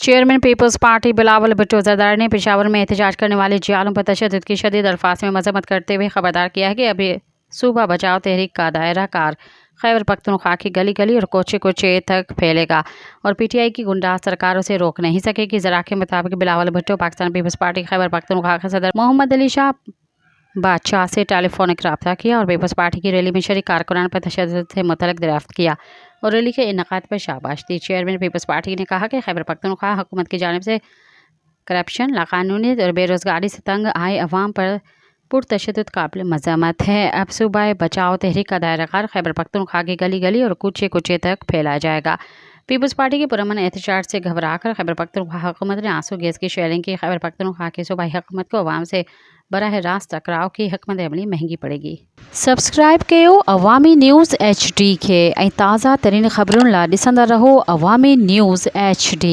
Chairman Peoples Party Bilawal Bhutto Zardari ने पेशावर में एहतजाज करने वाले जियालों पर तशद्दुद की शदीद अल्फाज में मजम्मत करते हुए खबरदार किया है कि अभी सूबा बचाओ तहरीक का दायरा कार खैबर पख्तूनख्वा की गली गली और कोचे कोचे तक फैलेगा और पीटीआई की गुंडास सरकार उसे रोक नहीं सकेगी। ज़रा के मुताबिक बिलावल भुट्टो पाकिस्तान पीपल्स पार्टी खैबर पख्तूनख्वा के सदर मोहम्मद अली शाह बादशाह से टेलीफोनिक रब्ता किया और पीपल्स पार्टी की रैली में शरीक कारकुनान पर तशद्दुद से मुतल्लिक़ दरियाफ्त किया और रैली के इनेकाद पर शाबाश दी। चेयरमैन पीपल्स पार्टी ने कहा कि खैबर पख्तूनख्वा हुकूमत की जानिब से करप्शन, लाकानूनीत और बेरोज़गारी से तंग आए अवाम पर पुरतशद्दुद काबिल मज़म्मत है। अब सूबाए बचाओ तहरीक का दायरा कार खैबर पख्तूनख्वा की गली गली और कूचे कूचे तक फैलाया जाएगा। पीपल्स पार्टी के पुरअमन एहतजाज से घबरा कर खैबर पख्तूनख्वा हुकूमत ने आंसू गैस की शेयरिंग की। खैबर पख्तूनख्वा की सूबाई हुकूमत को अवाम से बराह रास्त टकराव की हिकमत अमली महंगी पड़ेगी। सब्सक्राइब कयो अवामी न्यूज़ HD के ताज़ा तरीन खबरुन ला ॾिसंदा रहो अवामी न्यूज़ HD।